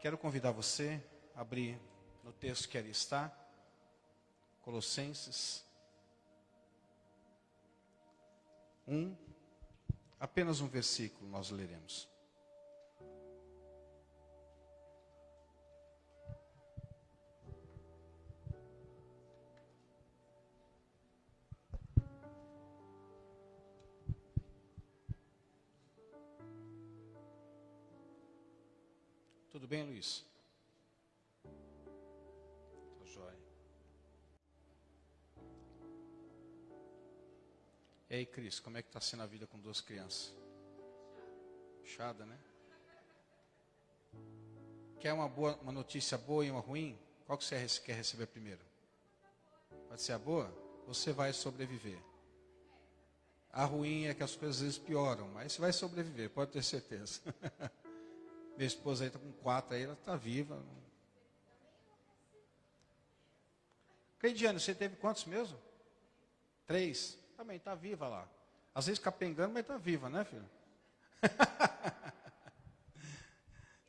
Quero convidar você a abrir no texto que ali está, Colossenses 1, apenas um versículo nós leremos. Tudo bem, Luiz? Tô jóia. E aí, Cris, como é que está sendo a vida com 2 crianças? Puxada, né? Quer uma notícia boa e uma ruim? Qual que você quer receber primeiro? Pode ser a boa? Você vai sobreviver. A ruim é que as coisas às vezes pioram, mas você vai sobreviver, pode ter certeza. Minha esposa aí está com 4 aí, ela está viva. Cleidiane, você teve quantos mesmo? 3. Também está viva lá. Às vezes capengando, mas está viva, né, filho?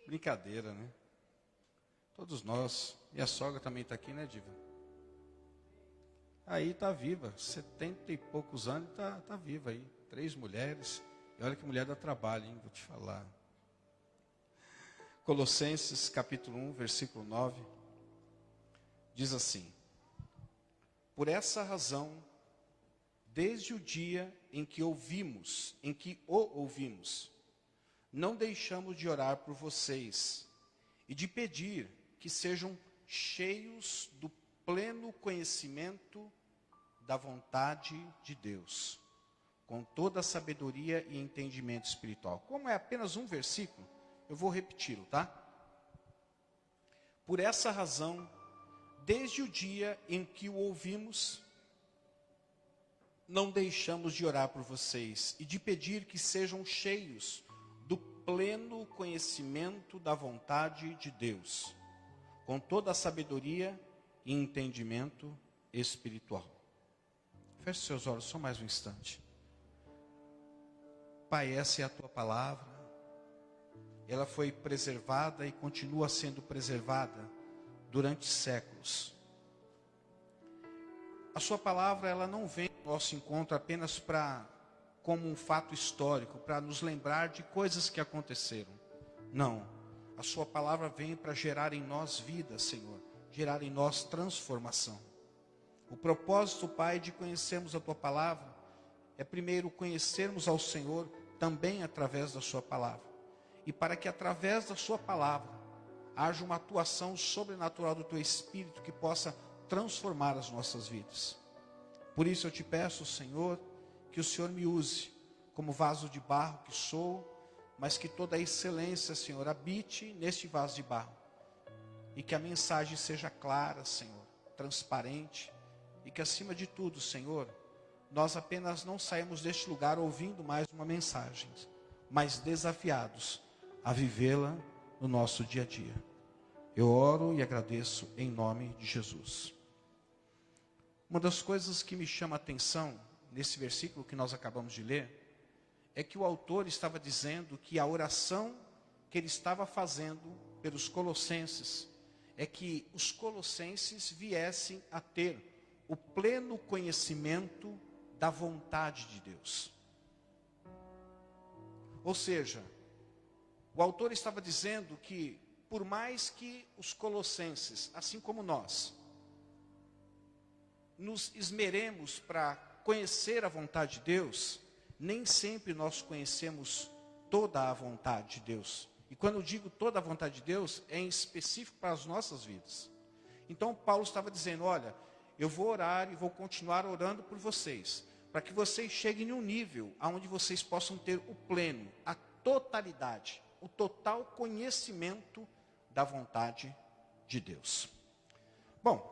Brincadeira, né? Todos nós. E a sogra também está aqui, né, Diva? Aí está viva. 70 e poucos anos, está viva aí. 3 mulheres. E olha que mulher dá trabalho, hein? Vou te falar. Colossenses capítulo 1, versículo 9, diz assim: por essa razão, desde o dia em que o ouvimos, não deixamos de orar por vocês e de pedir que sejam cheios do pleno conhecimento da vontade de Deus, com toda a sabedoria e entendimento espiritual. Como é apenas um versículo, eu vou repeti-lo, tá? Por essa razão, desde o dia em que o ouvimos, não deixamos de orar por vocês e de pedir que sejam cheios do pleno conhecimento da vontade de Deus, com toda a sabedoria e entendimento espiritual. Feche seus olhos só mais um instante. Pai, essa é a tua palavra. Ela foi preservada e continua sendo preservada durante séculos. A sua palavra, ela não vem ao nosso encontro apenas como um fato histórico, para nos lembrar de coisas que aconteceram. Não, a sua palavra vem para gerar em nós vida, Senhor, gerar em nós transformação. O propósito, Pai, de conhecermos a tua palavra, é primeiro conhecermos ao Senhor também através da sua palavra. E para que através da sua palavra haja uma atuação sobrenatural do teu Espírito que possa transformar as nossas vidas. Por isso eu te peço, Senhor, que o Senhor me use como vaso de barro que sou, mas que toda a excelência, Senhor, habite neste vaso de barro. E que a mensagem seja clara, Senhor, transparente. E que acima de tudo, Senhor, nós apenas não saímos deste lugar ouvindo mais uma mensagem, mas desafiados a vivê-la no nosso dia a dia. Eu oro e agradeço em nome de Jesus. Uma das coisas que me chama a atenção nesse versículo que nós acabamos de ler, é que o autor estava dizendo que a oração que ele estava fazendo pelos colossenses, é que os colossenses viessem a ter o pleno conhecimento da vontade de Deus. Ou seja, o autor estava dizendo que, por mais que os colossenses, assim como nós, nos esmeremos para conhecer a vontade de Deus, nem sempre nós conhecemos toda a vontade de Deus. E quando eu digo toda a vontade de Deus, é em específico para as nossas vidas. Então Paulo estava dizendo, olha, eu vou orar e vou continuar orando por vocês, para que vocês cheguem em um nível onde vocês possam ter o pleno, a totalidade, o total conhecimento da vontade de Deus. Bom,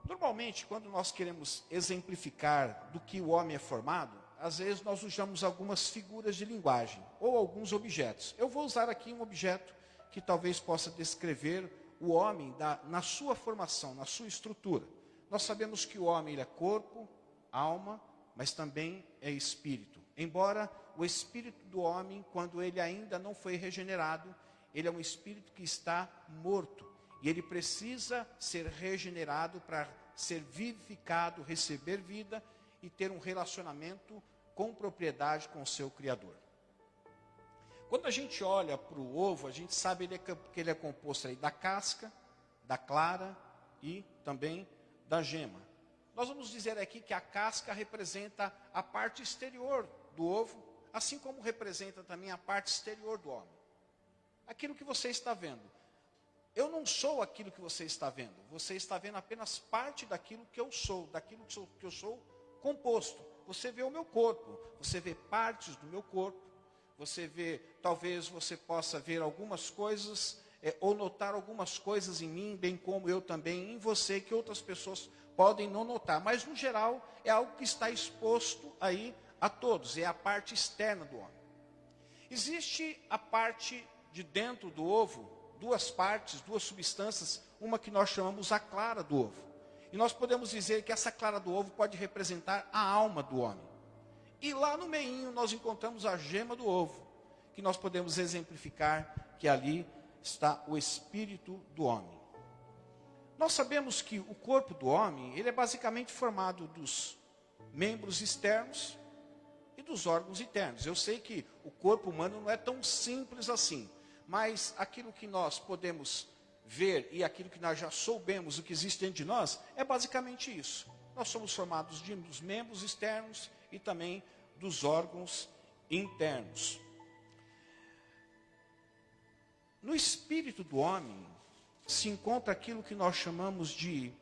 normalmente quando nós queremos exemplificar do que o homem é formado, às vezes nós usamos algumas figuras de linguagem, ou alguns objetos. Eu vou usar aqui um objeto que talvez possa descrever o homem na sua formação, na sua estrutura. Nós sabemos que o homem ele é corpo, alma, mas também é espírito. Embora o espírito do homem, quando ele ainda não foi regenerado, ele é um espírito que está morto. E ele precisa ser regenerado para ser vivificado, receber vida e ter um relacionamento com propriedade com o seu Criador. Quando a gente olha para o ovo, a gente sabe que ele é composto aí da casca, da clara e também da gema. Nós vamos dizer aqui que a casca representa a parte exterior do ovo, assim como representa também a parte exterior do homem. Aquilo que você está vendo. Eu não sou aquilo que você está vendo. Você está vendo apenas parte daquilo que eu sou, daquilo que eu sou composto. Você vê o meu corpo, você vê partes do meu corpo, você vê, talvez você possa ver algumas coisas, ou notar algumas coisas em mim, bem como eu também em você, que outras pessoas podem não notar. Mas, no geral, é algo que está exposto aí a todos, é a parte externa do homem. Existe a parte de dentro do ovo, duas partes, duas substâncias, uma que nós chamamos a clara do ovo. E nós podemos dizer que essa clara do ovo pode representar a alma do homem. E lá no meinho nós encontramos a gema do ovo, que nós podemos exemplificar que ali está o espírito do homem. Nós sabemos que o corpo do homem, ele é basicamente formado dos membros externos e dos órgãos internos. Eu sei que o corpo humano não é tão simples assim, mas aquilo que nós podemos ver e aquilo que nós já soubemos, o que existe dentro de nós, é basicamente isso. Nós somos formados dos membros externos e também dos órgãos internos. No espírito do homem se encontra aquilo que nós chamamos de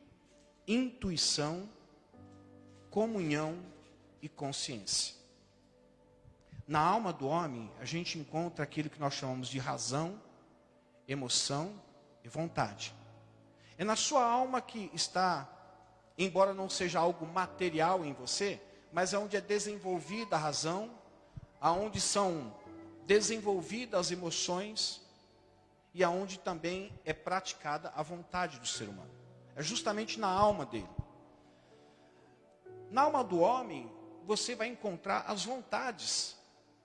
intuição, comunhão e consciência. Na alma do homem, a gente encontra aquilo que nós chamamos de razão, emoção e vontade. É na sua alma que está, embora não seja algo material em você, mas é onde é desenvolvida a razão, aonde são desenvolvidas as emoções e aonde também é praticada a vontade do ser humano. É justamente na alma dele. Na alma do homem, você vai encontrar as vontades.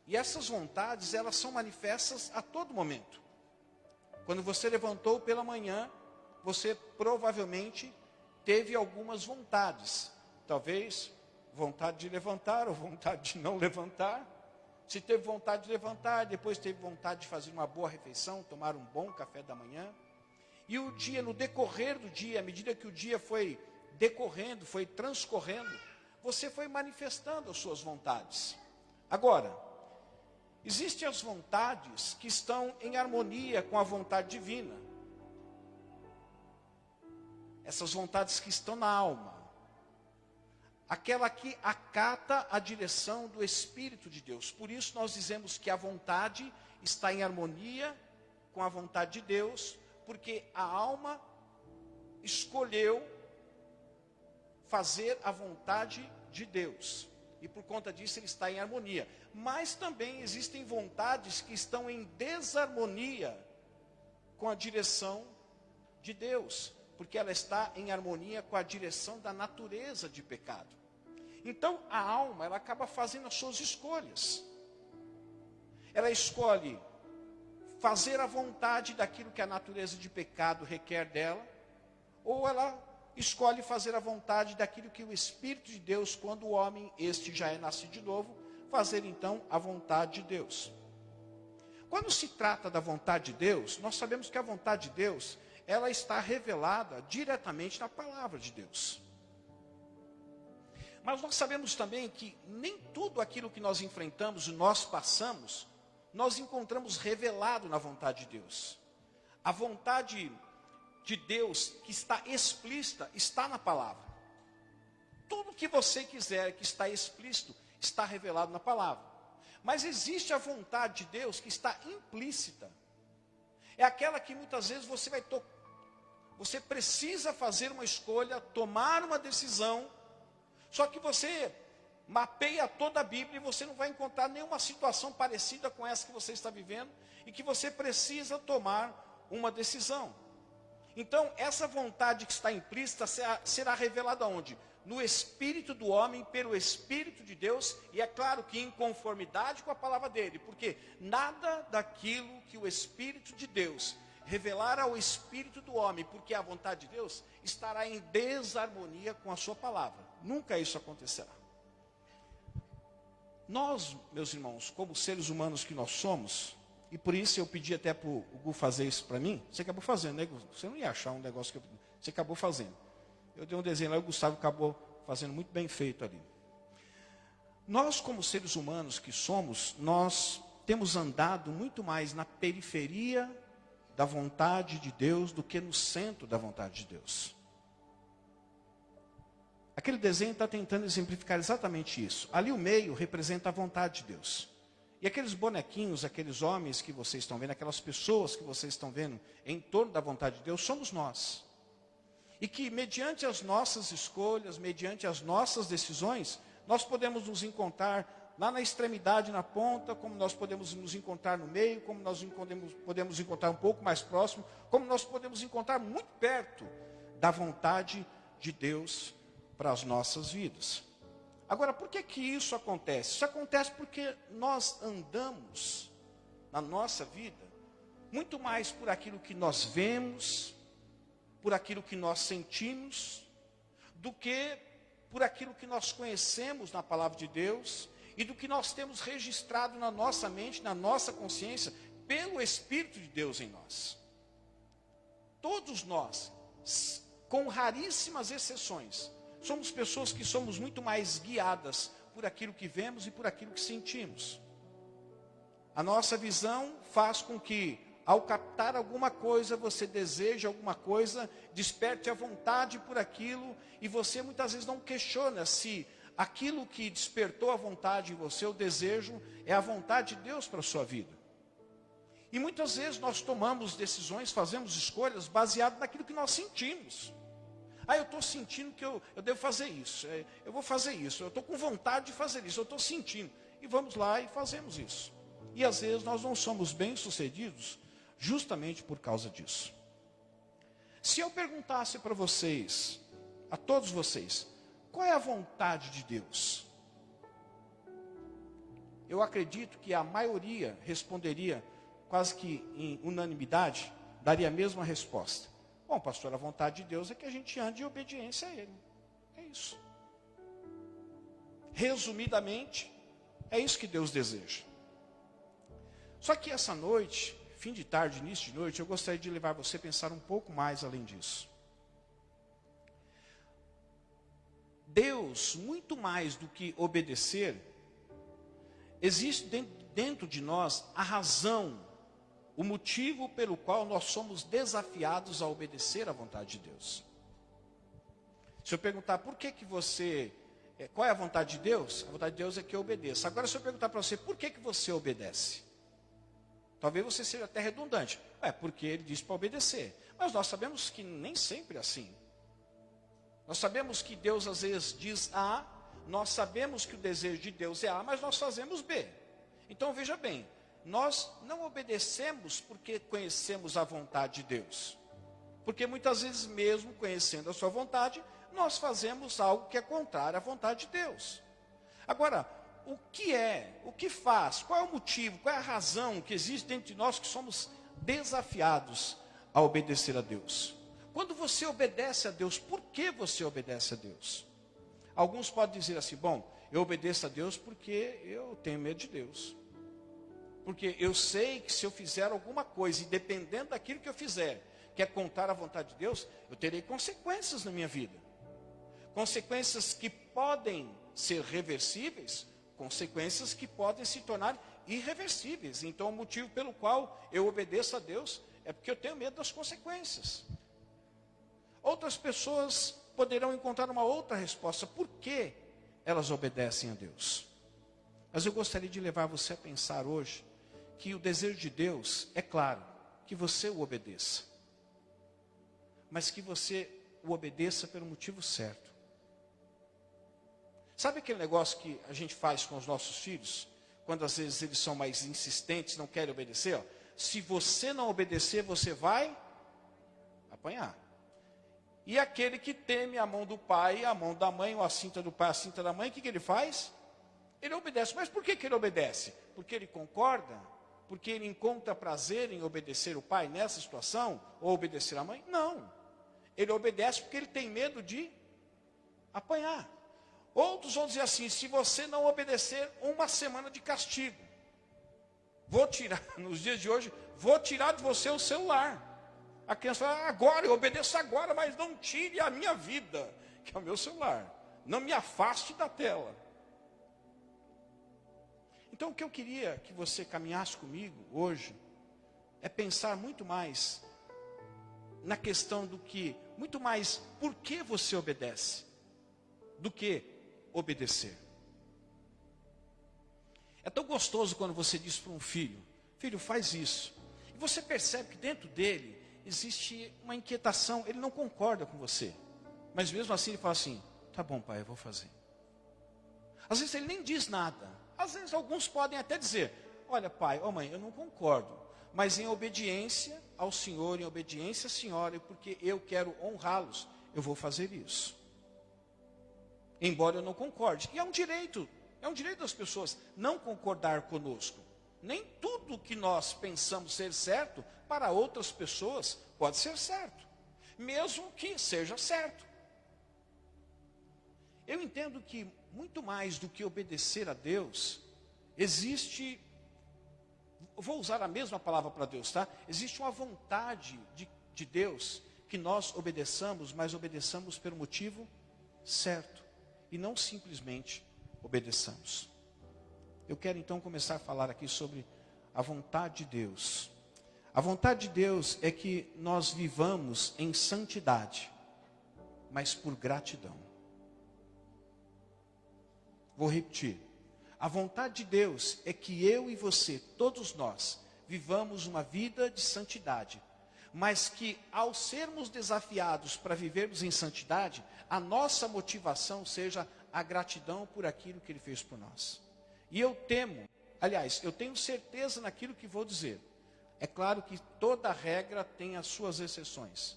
E essas vontades, elas são manifestas a todo momento. Quando você levantou pela manhã, você provavelmente teve algumas vontades. Talvez vontade de levantar ou vontade de não levantar. Se teve vontade de levantar, depois teve vontade de fazer uma boa refeição, tomar um bom café da manhã. E o dia, no decorrer do dia, à medida que o dia foi decorrendo, foi transcorrendo, você foi manifestando as suas vontades. Agora, existem as vontades que estão em harmonia com a vontade divina. Essas vontades que estão na alma. Aquela que acata a direção do Espírito de Deus. Por isso nós dizemos que a vontade está em harmonia com a vontade de Deus, porque a alma escolheu fazer a vontade de Deus. E por conta disso ele está em harmonia. Mas também existem vontades que estão em desarmonia com a direção de Deus, porque ela está em harmonia com a direção da natureza de pecado. Então a alma, ela acaba fazendo as suas escolhas. Ela escolhe fazer a vontade daquilo que a natureza de pecado requer dela, ou ela escolhe fazer a vontade daquilo que o Espírito de Deus, quando o homem, este já é nascido de novo, fazer então a vontade de Deus. Quando se trata da vontade de Deus, nós sabemos que a vontade de Deus, ela está revelada diretamente na palavra de Deus. Mas nós sabemos também que nem tudo aquilo que nós enfrentamos e nós passamos, nós encontramos revelado na vontade de Deus. A vontade de Deus que está explícita, está na palavra. Tudo que você quiser que está explícito, está revelado na palavra. Mas existe a vontade de Deus que está implícita. É aquela que muitas vezes você precisa fazer uma escolha, tomar uma decisão, só que você mapeia toda a Bíblia e você não vai encontrar nenhuma situação parecida com essa que você está vivendo e que você precisa tomar uma decisão. Então, essa vontade que está implícita será revelada onde? no espírito do homem, pelo Espírito de Deus, e é claro que em conformidade com a palavra dele, porque nada daquilo que o Espírito de Deus revelar ao espírito do homem, porque é a vontade de Deus, estará em desarmonia com a sua palavra. Nunca isso acontecerá. Nós, meus irmãos, como seres humanos que nós somos, e por isso eu pedi até para o Gu fazer isso para mim, você acabou fazendo, né, Gu? Você não ia achar um negócio que você acabou fazendo. Eu dei um desenho lá e o Gustavo acabou fazendo muito bem feito ali. Nós, como seres humanos que somos, nós temos andado muito mais na periferia da vontade de Deus do que no centro da vontade de Deus. Aquele desenho está tentando exemplificar exatamente isso. Ali o meio representa a vontade de Deus. E aqueles bonequinhos, aqueles homens que vocês estão vendo, aquelas pessoas que vocês estão vendo em torno da vontade de Deus, somos nós. E que mediante as nossas escolhas, mediante as nossas decisões, nós podemos nos encontrar lá na extremidade, na ponta, como nós podemos nos encontrar no meio, como nós podemos encontrar um pouco mais próximo, como nós podemos encontrar muito perto da vontade de Deus para as nossas vidas. Agora, por que que isso acontece? Isso acontece porque nós andamos na nossa vida muito mais por aquilo que nós vemos, por aquilo que nós sentimos, do que por aquilo que nós conhecemos na palavra de Deus e do que nós temos registrado na nossa mente, na nossa consciência, pelo Espírito de Deus em nós. Todos nós, com raríssimas exceções, somos pessoas que somos muito mais guiadas por aquilo que vemos e por aquilo que sentimos. A nossa visão faz com que, ao captar alguma coisa, você deseja alguma coisa, desperte a vontade por aquilo, e você muitas vezes não questiona se aquilo que despertou a vontade em você, o desejo, é a vontade de Deus para a sua vida. E muitas vezes nós tomamos decisões, fazemos escolhas baseadas naquilo que nós sentimos. Eu estou sentindo que eu devo fazer isso, eu vou fazer isso, eu estou com vontade de fazer isso, eu estou sentindo. E vamos lá e fazemos isso. E às vezes nós não somos bem-sucedidos justamente por causa disso. Se eu perguntasse para vocês, a todos vocês, qual é a vontade de Deus? Eu acredito que a maioria responderia, quase que em unanimidade, daria a mesma resposta. Bom, pastor, a vontade de Deus é que a gente ande em obediência a Ele. É isso. Resumidamente, é isso que Deus deseja. Só que essa noite, fim de tarde, início de noite, eu gostaria de levar você a pensar um pouco mais além disso. Deus, muito mais do que obedecer, existe dentro de nós a razão, o motivo pelo qual nós somos desafiados a obedecer à vontade de Deus. Se eu perguntar por que você, qual é a vontade de Deus? A vontade de Deus é que eu obedeça. Agora, se eu perguntar para você, por que você obedece? Talvez você seja até redundante. Porque ele disse para obedecer. Mas nós sabemos que nem sempre é assim. Nós sabemos que Deus às vezes diz A, nós sabemos que o desejo de Deus é A, mas nós fazemos B. Então veja bem, nós não obedecemos porque conhecemos a vontade de Deus. Porque muitas vezes mesmo conhecendo a sua vontade, nós fazemos algo que é contrário à vontade de Deus. Agora, o que faz, qual é o motivo, qual é a razão que existe dentro de nós que somos desafiados a obedecer a Deus? Quando você obedece a Deus, por que você obedece a Deus? Alguns podem dizer assim, bom, eu obedeço a Deus porque eu tenho medo de Deus. Porque eu sei que se eu fizer alguma coisa, e dependendo daquilo que eu fizer, que é contrário à vontade de Deus, eu terei consequências na minha vida. Consequências que podem ser reversíveis, consequências que podem se tornar irreversíveis. Então, o motivo pelo qual eu obedeço a Deus é porque eu tenho medo das consequências. Outras pessoas poderão encontrar uma outra resposta. Por que elas obedecem a Deus? Mas eu gostaria de levar você a pensar hoje que o desejo de Deus, é claro, que você o obedeça. Mas que você o obedeça pelo motivo certo. Sabe aquele negócio que a gente faz com os nossos filhos? Quando às vezes eles são mais insistentes, não querem obedecer? Se você não obedecer, você vai apanhar. E aquele que teme a mão do pai, a mão da mãe, ou a cinta do pai, a cinta da mãe, o que ele faz? Ele obedece. Mas por que ele obedece? Porque ele concorda? Porque ele encontra prazer em obedecer o pai nessa situação? Ou obedecer a mãe? Não. Ele obedece porque ele tem medo de apanhar. Outros vão dizer assim: se você não obedecer, 1 semana de castigo. Vou tirar, nos dias de hoje, vou tirar de você o celular. A criança fala: agora, eu obedeço agora, mas não tire a minha vida, que é o meu celular. Não me afaste da tela. Então, o que eu queria que você caminhasse comigo hoje é pensar muito mais na questão do que, muito mais por que você obedece, do que obedecer. É tão gostoso quando você diz para um filho: filho, faz isso. E você percebe que dentro dele existe uma inquietação, ele não concorda com você. Mas mesmo assim ele fala assim: tá bom, pai, eu vou fazer. Às vezes ele nem diz nada. Às vezes alguns podem até dizer: olha, pai, ó mãe, eu não concordo, mas em obediência ao Senhor, em obediência à senhora, e porque eu quero honrá-los, eu vou fazer isso. Embora eu não concorde. E é um direito das pessoas não concordar conosco. Nem tudo que nós pensamos ser certo, para outras pessoas pode ser certo, mesmo que seja certo. Eu entendo que muito mais do que obedecer a Deus, existe, vou usar a mesma palavra para Deus, tá? Existe uma vontade de Deus que nós obedeçamos, mas obedeçamos pelo motivo certo, e não simplesmente obedeçamos. Eu quero então começar a falar aqui sobre a vontade de Deus. A vontade de Deus é que nós vivamos em santidade, mas por gratidão. Vou repetir. A vontade de Deus é que eu e você, todos nós, vivamos uma vida de santidade, mas que ao sermos desafiados para vivermos em santidade, a nossa motivação seja a gratidão por aquilo que Ele fez por nós. E eu tenho certeza naquilo que vou dizer. É claro que toda regra tem as suas exceções,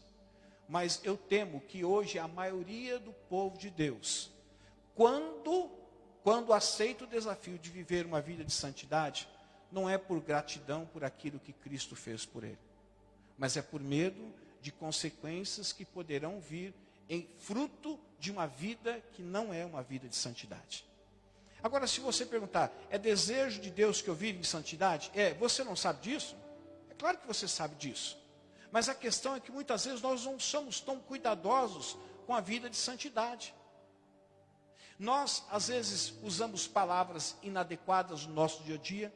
mas eu temo que hoje a maioria do povo de Deus, quando aceita o desafio de viver uma vida de santidade, não é por gratidão por aquilo que Cristo fez por ele, mas é por medo de consequências que poderão vir em fruto de uma vida que não é uma vida de santidade. Agora, se você perguntar: é desejo de Deus que eu viva em santidade? Você não sabe disso? É claro que você sabe disso. Mas a questão é que muitas vezes nós não somos tão cuidadosos com a vida de santidade. Nós, às vezes, usamos palavras inadequadas no nosso dia a dia.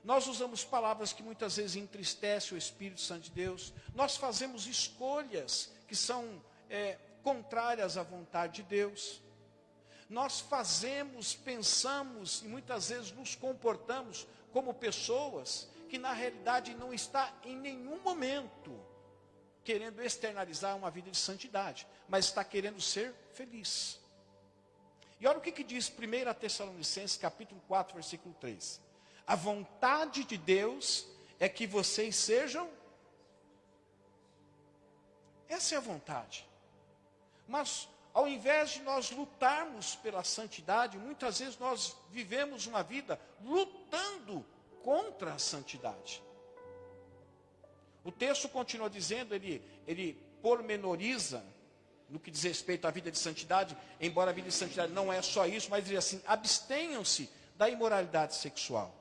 Nós usamos palavras que muitas vezes entristecem o Espírito Santo de Deus. Nós fazemos escolhas que são contrárias à vontade de Deus. Nós fazemos, pensamos e muitas vezes nos comportamos como pessoas que na realidade não está em nenhum momento querendo externalizar uma vida de santidade, mas está querendo ser feliz. E olha o que diz 1 Tessalonicenses capítulo 4, versículo 3. A vontade de Deus é que vocês sejam... Essa é a vontade. Mas ao invés de nós lutarmos pela santidade, muitas vezes nós vivemos uma vida lutando contra a santidade. O texto continua dizendo, ele pormenoriza no que diz respeito à vida de santidade, embora a vida de santidade não é só isso, mas diz assim: abstenham-se da imoralidade sexual.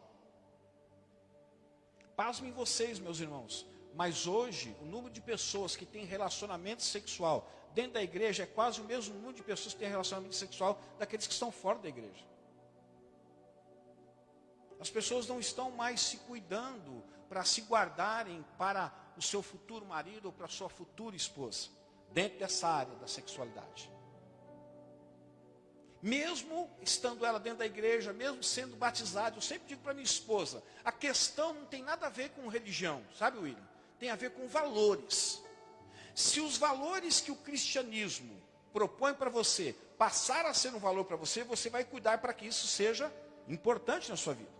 Pasmem vocês, meus irmãos, mas hoje o número de pessoas que têm relacionamento sexual dentro da igreja é quase o mesmo número de pessoas que têm relacionamento sexual daqueles que estão fora da igreja. As pessoas não estão mais se cuidando para se guardarem para o seu futuro marido ou para a sua futura esposa, dentro dessa área da sexualidade. Mesmo estando ela dentro da igreja, mesmo sendo batizada, eu sempre digo para minha esposa, a questão não tem nada a ver com religião, sabe, William? Tem a ver com valores. Se os valores que o cristianismo propõe para você passar a ser um valor para você, você vai cuidar para que isso seja importante na sua vida.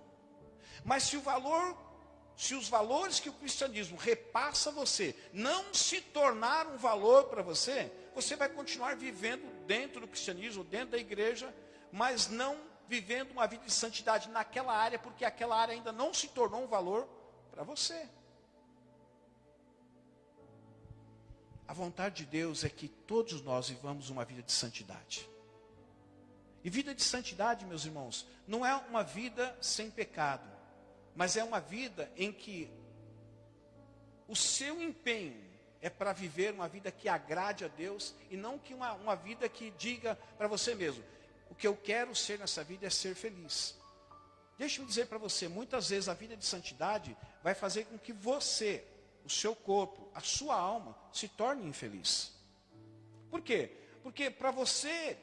Mas se o valor se os valores que o cristianismo repassa a você não se tornar um valor para você, você vai continuar vivendo dentro do cristianismo, dentro da igreja, mas não vivendo uma vida de santidade naquela área, porque aquela área ainda não se tornou um valor para você. A vontade de Deus é que todos nós vivamos uma vida de santidade. E vida de santidade, meus irmãos, não é uma vida sem pecado, mas é uma vida em que o seu empenho é para viver uma vida que agrade a Deus, e não que uma vida que diga para você mesmo, o que eu quero ser nessa vida é ser feliz. Deixa-me dizer para você, muitas vezes a vida de santidade vai fazer com que você, o seu corpo, a sua alma, se torne infeliz. Por quê? Porque para você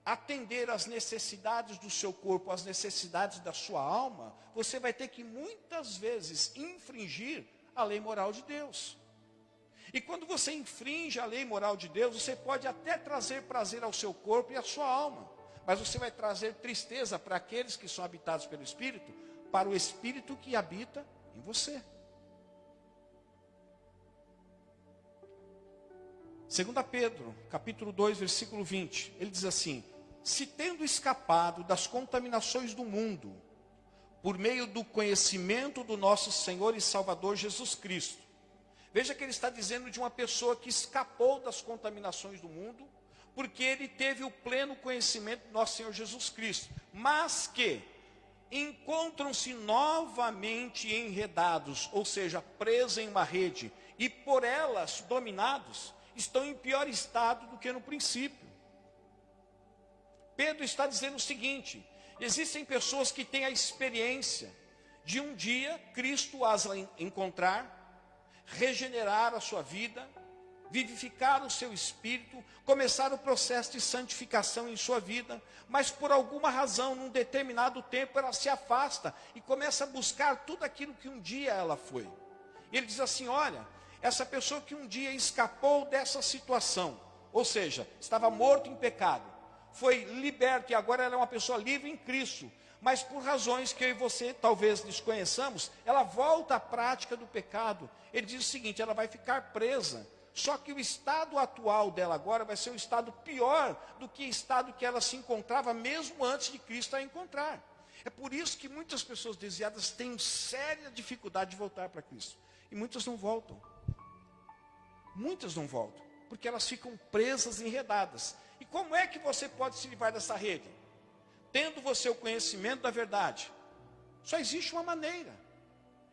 atender às necessidades do seu corpo, às necessidades da sua alma, você vai ter que muitas vezes infringir a lei moral de Deus. E quando você infringe a lei moral de Deus, você pode até trazer prazer ao seu corpo e à sua alma, mas você vai trazer tristeza para aqueles que são habitados pelo Espírito, para o Espírito que habita em você. 2 Pedro, capítulo 2, versículo 20, ele diz assim: se tendo escapado das contaminações do mundo, por meio do conhecimento do nosso Senhor e Salvador Jesus Cristo. Veja que ele está dizendo de uma pessoa que escapou das contaminações do mundo, porque ele teve o pleno conhecimento do nosso Senhor Jesus Cristo, mas que encontram-se novamente enredados, ou seja, presos em uma rede, e por elas dominados, estão em pior estado do que no princípio. Pedro está dizendo o seguinte: existem pessoas que têm a experiência de um dia Cristo as encontrar, regenerar a sua vida, vivificar o seu espírito, começar o processo de santificação em sua vida, mas por alguma razão, num determinado tempo, ela se afasta e começa a buscar tudo aquilo que um dia ela foi. E ele diz assim: olha, essa pessoa que um dia escapou dessa situação, ou seja, estava morto em pecado, foi liberto e agora ela é uma pessoa livre em Cristo, mas por razões que eu e você talvez desconheçamos, ela volta à prática do pecado. Ele diz o seguinte: ela vai ficar presa, só que o estado atual dela agora vai ser um estado pior do que o estado que ela se encontrava mesmo antes de Cristo a encontrar. É por isso que muitas pessoas desviadas têm séria dificuldade de voltar para Cristo, e muitas não voltam. Muitas não voltam, porque elas ficam presas, enredadas. E como é que você pode se livrar dessa rede? Tendo você o conhecimento da verdade. Só existe uma maneira: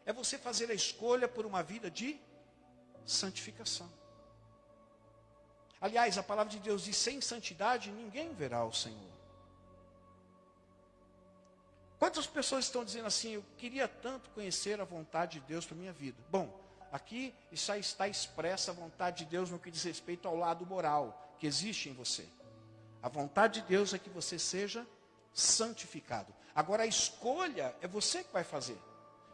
é você fazer a escolha por uma vida de santificação. Aliás, a palavra de Deus diz: sem santidade ninguém verá o Senhor. Quantas pessoas estão dizendo assim: eu queria tanto conhecer a vontade de Deus para a minha vida? Bom, aqui já está expressa a vontade de Deus no que diz respeito ao lado moral que existe em você. A vontade de Deus é que você seja santificado. Agora a escolha é você que vai fazer.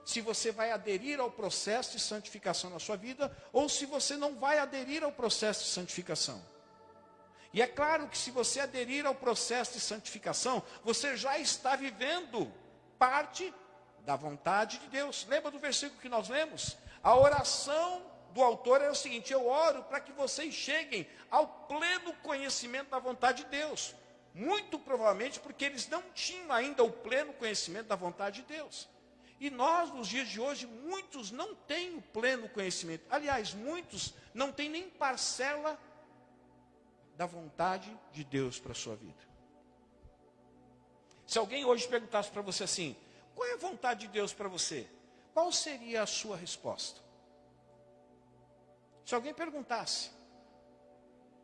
Se você vai aderir ao processo de santificação na sua vida, ou se você não vai aderir ao processo de santificação. E é claro que se você aderir ao processo de santificação, você já está vivendo parte da vontade de Deus. Lembra do versículo que nós lemos? A oração do autor é o seguinte: eu oro para que vocês cheguem ao pleno conhecimento da vontade de Deus. Muito provavelmente porque eles não tinham ainda o pleno conhecimento da vontade de Deus. E nós, nos dias de hoje, muitos não têm o pleno conhecimento. Aliás, muitos não têm nem parcela da vontade de Deus para a sua vida. Se alguém hoje perguntasse para você assim: qual é a vontade de Deus para você? Qual seria a sua resposta? Se alguém perguntasse: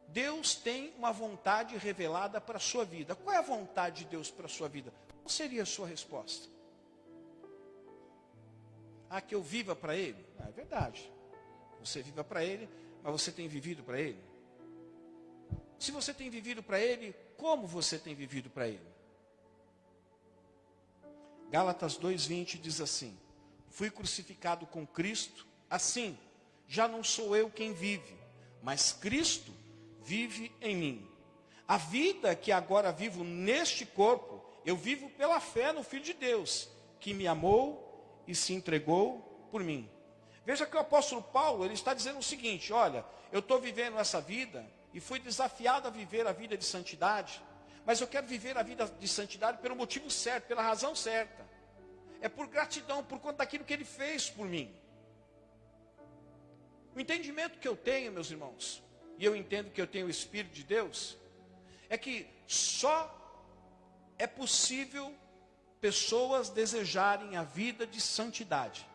Deus tem uma vontade revelada para a sua vida, qual é a vontade de Deus para a sua vida? Qual seria a sua resposta? Ah, que eu viva para Ele? Ah, é verdade. Você viva para Ele, mas você tem vivido para Ele? Se você tem vivido para Ele, como você tem vivido para Ele? Gálatas 2:20 diz assim: fui crucificado com Cristo, assim, já não sou eu quem vive, mas Cristo vive em mim. A vida que agora vivo neste corpo, eu vivo pela fé no Filho de Deus, que me amou e se entregou por mim. Veja que o apóstolo Paulo, ele está dizendo o seguinte: olha, eu estou vivendo essa vida e fui desafiado a viver a vida de santidade, mas eu quero viver a vida de santidade pelo motivo certo, pela razão certa. É por gratidão, por conta daquilo que ele fez por mim. O entendimento que eu tenho, meus irmãos, e eu entendo que eu tenho o Espírito de Deus, é que só é possível pessoas desejarem a vida de santidade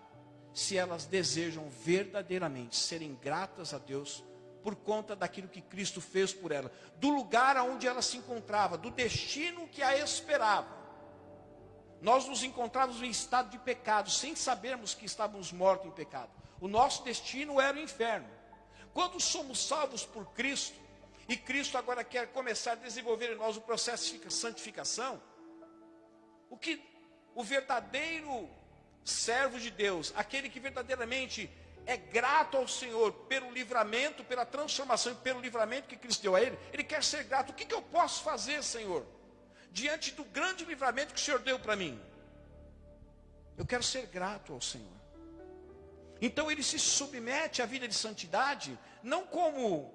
se elas desejam verdadeiramente serem gratas a Deus por conta daquilo que Cristo fez por ela, do lugar onde ela se encontrava, do destino que a esperava. Nós nos encontrávamos em estado de pecado, sem sabermos que estávamos mortos em pecado. O nosso destino era o inferno. Quando somos salvos por Cristo, e Cristo agora quer começar a desenvolver em nós o processo de santificação, o verdadeiro servo de Deus, aquele que verdadeiramente é grato ao Senhor pelo livramento, pela transformação e pelo livramento que Cristo deu a ele quer ser grato. O que eu posso fazer, Senhor, diante do grande livramento que o Senhor deu para mim? Eu quero ser grato ao Senhor. Então ele se submete à vida de santidade, não como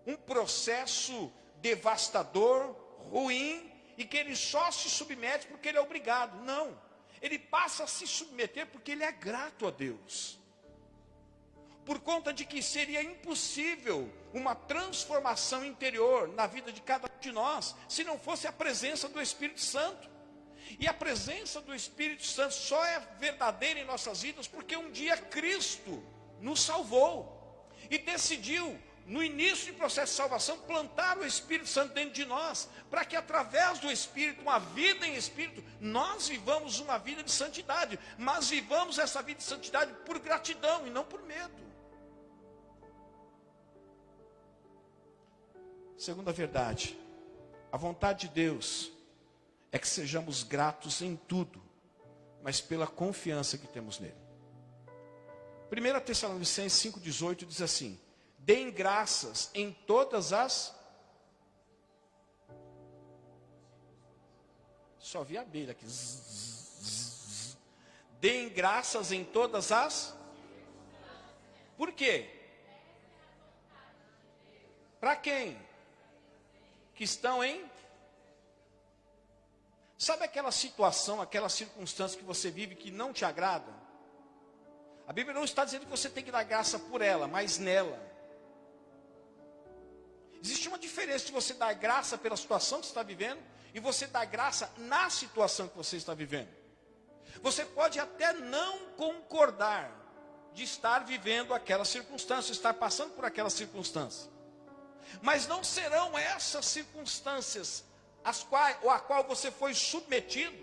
um processo devastador, ruim, e que ele só se submete porque ele é obrigado. Não. Ele passa a se submeter porque ele é grato a Deus. Por conta de que seria impossível uma transformação interior na vida de cada um de nós, se não fosse a presença do Espírito Santo. E a presença do Espírito Santo só é verdadeira em nossas vidas porque um dia Cristo nos salvou e decidiu, no início do processo de salvação, plantar o Espírito Santo dentro de nós, para que através do Espírito, uma vida em Espírito, nós vivamos uma vida de santidade, mas vivamos essa vida de santidade por gratidão e não por medo. Segunda verdade, a vontade de Deus é que sejamos gratos em tudo, mas pela confiança que temos nele. 1 Tessalonicenses 5,18 diz assim: deem graças em todas as... Só vi a abelha aqui. Deem graças em todas as... Por quê? Para quem? Que estão em... Sabe aquela situação, aquela circunstância que você vive que não te agrada? A Bíblia não está dizendo que você tem que dar graça por ela, mas nela. Existe uma diferença de você dar graça pela situação que você está vivendo e você dar graça na situação que você está vivendo. Você pode até não concordar de estar vivendo aquela circunstância, estar passando por aquela circunstância. Mas não serão essas circunstâncias a qual você foi submetido,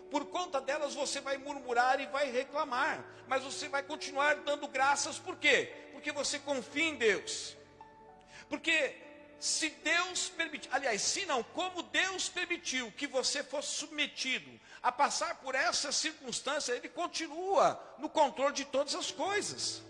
por conta delas você vai murmurar e vai reclamar, mas você vai continuar dando graças. Por quê? Porque você confia em Deus. Porque se Deus permitir, aliás, se não, como Deus permitiu que você fosse submetido a passar por essa circunstância, Ele continua no controle de todas as coisas.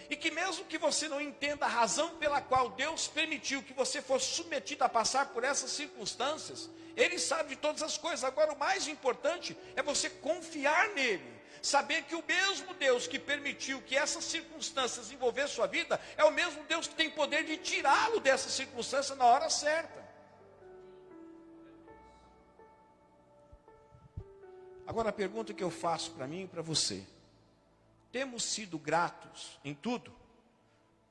E que mesmo que você não entenda a razão pela qual Deus permitiu que você fosse submetido a passar por essas circunstâncias, Ele sabe de todas as coisas. Agora, o mais importante é você confiar nele. Saber que o mesmo Deus que permitiu que essas circunstâncias envolvessem sua vida, é o mesmo Deus que tem poder de tirá-lo dessa circunstância na hora certa. Agora a pergunta que eu faço para mim e para você: temos sido gratos em tudo?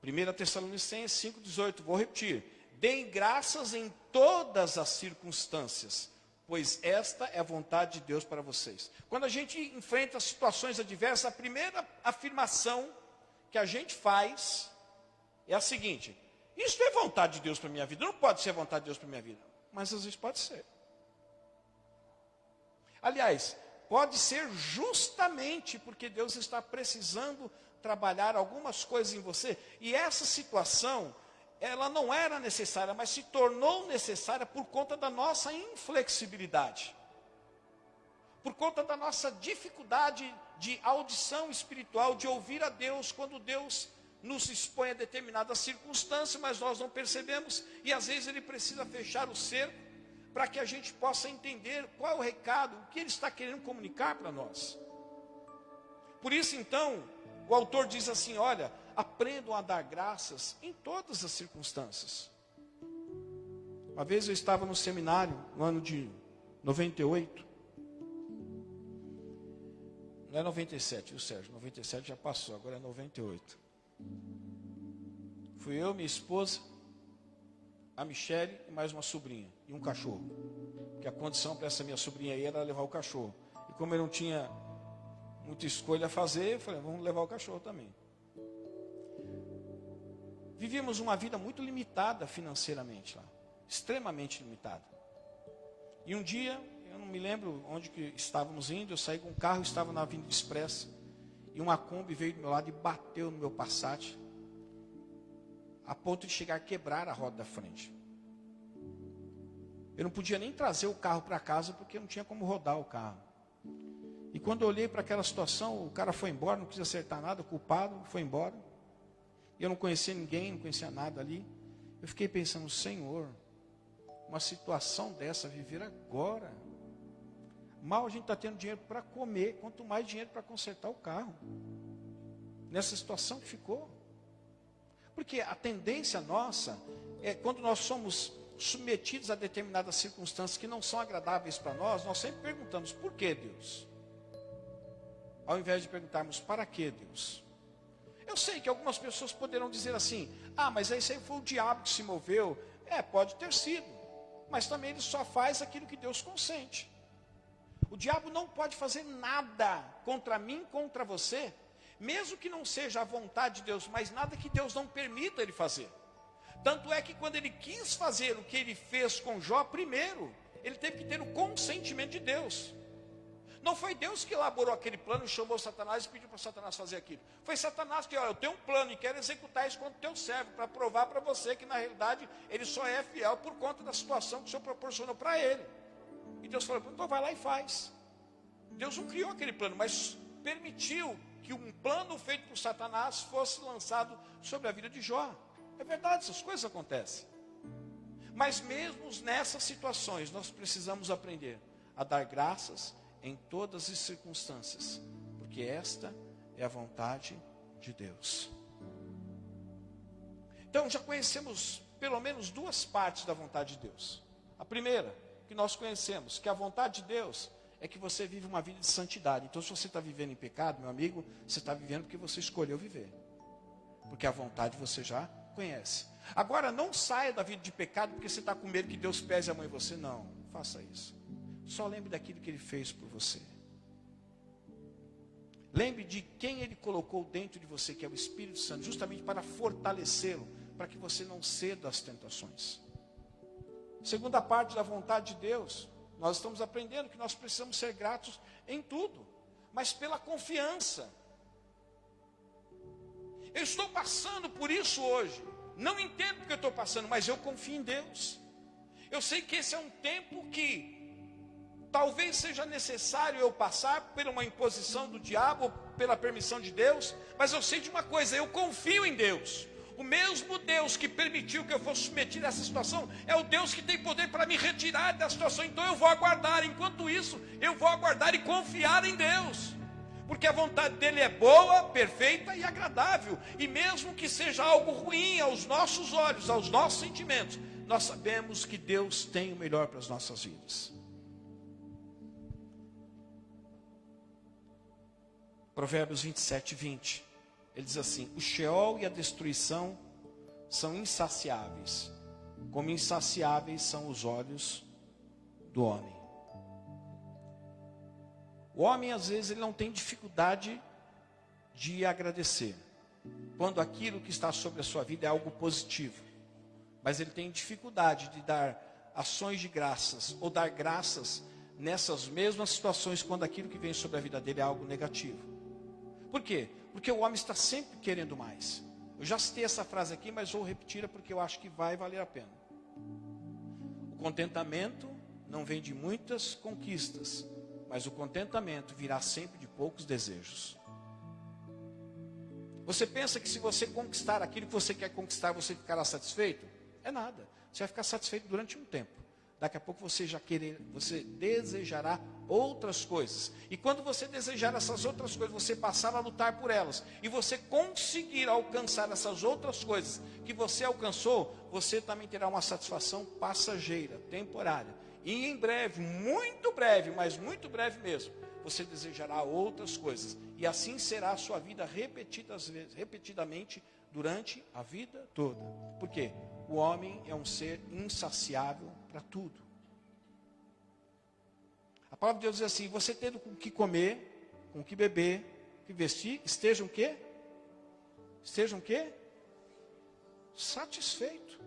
1 Tessalonicenses 5,18, vou repetir: deem graças em todas as circunstâncias, pois esta é a vontade de Deus para vocês. Quando a gente enfrenta situações adversas, a primeira afirmação que a gente faz é a seguinte: isso é vontade de Deus para a minha vida. Não pode ser vontade de Deus para a minha vida. Mas às vezes pode ser. Aliás, pode ser justamente porque Deus está precisando trabalhar algumas coisas em você. E essa situação, ela não era necessária, mas se tornou necessária por conta da nossa inflexibilidade. Por conta da nossa dificuldade de audição espiritual, de ouvir a Deus quando Deus nos expõe a determinada circunstância, mas nós não percebemos. E às vezes Ele precisa fechar o cerco para que a gente possa entender qual é o recado, o que Ele está querendo comunicar para nós. Por isso, então, o autor diz assim, olha, aprendam a dar graças em todas as circunstâncias. Uma vez eu estava no seminário, no ano de 98. Não é 97, viu, Sérgio? 97 já passou, agora é 98. Fui eu, minha esposa, a Michele e mais uma sobrinha. E um cachorro. Porque a condição para essa minha sobrinha aí era levar o cachorro. E como eu não tinha muita escolha a fazer, eu falei, vamos levar o cachorro também. Vivíamos uma vida muito limitada financeiramente lá. Extremamente limitada. E um dia, eu não me lembro onde que estávamos indo, eu saí com um carro, estava na Avenida Expressa, e uma Kombi veio do meu lado e bateu no meu Passat, a ponto de chegar a quebrar a roda da frente. Eu não podia nem trazer o carro para casa, porque não tinha como rodar o carro. E quando eu olhei para aquela situação, o cara foi embora, não quis acertar nada, o culpado foi embora. E eu não conhecia ninguém, não conhecia nada ali. Eu fiquei pensando, Senhor, uma situação dessa, viver agora. Mal a gente está tendo dinheiro para comer, quanto mais dinheiro para consertar o carro. Nessa situação que ficou. Porque a tendência nossa é quando nós somos submetidos a determinadas circunstâncias que não são agradáveis para nós sempre perguntamos, por que Deus? Ao invés de perguntarmos, para que Deus? Eu sei que algumas pessoas poderão dizer assim, mas esse aí foi o diabo que se moveu. Pode ter sido. Mas também ele só faz aquilo que Deus consente. O diabo não pode fazer nada contra mim, contra você, mesmo que não seja a vontade de Deus, mas nada que Deus não permita ele fazer. Tanto é que quando ele quis fazer o que ele fez com Jó, primeiro, ele teve que ter o consentimento de Deus. Não foi Deus que elaborou aquele plano, chamou Satanás e pediu para Satanás fazer aquilo. Foi Satanás que, olha, eu tenho um plano e quero executar isso contra o teu servo, para provar para você que na realidade ele só é fiel por conta da situação que o Senhor proporcionou para ele. E Deus falou, então vai lá e faz. Deus não criou aquele plano, mas permitiu que um plano feito por Satanás fosse lançado sobre a vida de Jó. É verdade, essas coisas acontecem. Mas mesmo nessas situações, nós precisamos aprender a dar graças em todas as circunstâncias, porque esta é a vontade de Deus. Então já conhecemos pelo menos duas partes da vontade de Deus. A primeira, que nós conhecemos, que a vontade de Deus é que você vive uma vida de santidade. Então se você está vivendo em pecado, meu amigo, você está vivendo porque você escolheu viver. Porque a vontade você já conhece. Agora não saia da vida de pecado porque você está com medo que Deus pese a mão em você. Não faça isso. Só lembre daquilo que Ele fez por você. Lembre de quem Ele colocou dentro de você, que é o Espírito Santo, justamente para fortalecê-lo, para que você não ceda às tentações. Segunda parte da vontade de Deus, nós estamos aprendendo que nós precisamos ser gratos em tudo, mas pela confiança. Eu estou passando por isso hoje. Não entendo o que eu estou passando, mas eu confio em Deus. Eu sei que esse é um tempo que talvez seja necessário eu passar por uma imposição do diabo, ou pela permissão de Deus, mas eu sei de uma coisa, eu confio em Deus. O mesmo Deus que permitiu que eu fosse submetido a essa situação, é o Deus que tem poder para me retirar da situação. Então eu vou aguardar, enquanto isso, eu vou aguardar e confiar em Deus. Porque a vontade dele é boa, perfeita e agradável. E mesmo que seja algo ruim aos nossos olhos, aos nossos sentimentos, nós sabemos que Deus tem o melhor para as nossas vidas. Provérbios 27, 20. Ele diz assim, o Sheol e a destruição são insaciáveis, como insaciáveis são os olhos do homem. O homem, às vezes, ele não tem dificuldade de agradecer, quando aquilo que está sobre a sua vida é algo positivo. Mas ele tem dificuldade de dar ações de graças, ou dar graças nessas mesmas situações, quando aquilo que vem sobre a vida dele é algo negativo. Por quê? Porque o homem está sempre querendo mais. Eu já citei essa frase aqui, mas vou repetir porque eu acho que vai valer a pena. O contentamento não vem de muitas conquistas, mas o contentamento virá sempre de poucos desejos. Você pensa que se você conquistar aquilo que você quer conquistar, você ficará satisfeito? É nada. Você vai ficar satisfeito durante um tempo. Daqui a pouco você desejará outras coisas. E quando você desejar essas outras coisas, você passar a lutar por elas, e você conseguir alcançar essas outras coisas que você alcançou, você também terá uma satisfação passageira, temporária. E em breve, muito breve, mas muito breve mesmo, você desejará outras coisas. E assim será a sua vida repetidamente durante a vida toda. Por quê? O homem é um ser insaciável para tudo. A palavra de Deus diz assim: você tendo com o que comer, com o que beber, com o que vestir, estejam o quê? Estejam o quê? Satisfeito.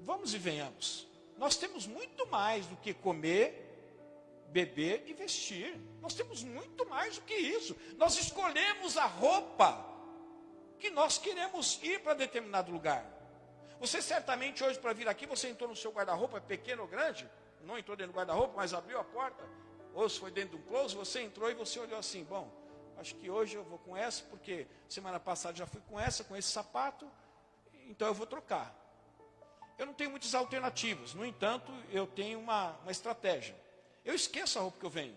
Vamos e venhamos. Nós temos muito mais do que comer, beber e vestir. Nós temos muito mais do que isso. Nós escolhemos a roupa que nós queremos ir para determinado lugar. Você certamente hoje, para vir aqui, você entrou no seu guarda-roupa, pequeno ou grande, não entrou dentro do guarda-roupa, mas abriu a porta, ou se foi dentro de um closet, você entrou e você olhou assim: bom, acho que hoje eu vou com essa, porque semana passada já fui com esse sapato, então eu vou trocar. Eu não tenho muitas alternativas, no entanto, eu tenho uma estratégia. Eu esqueço a roupa que eu venho.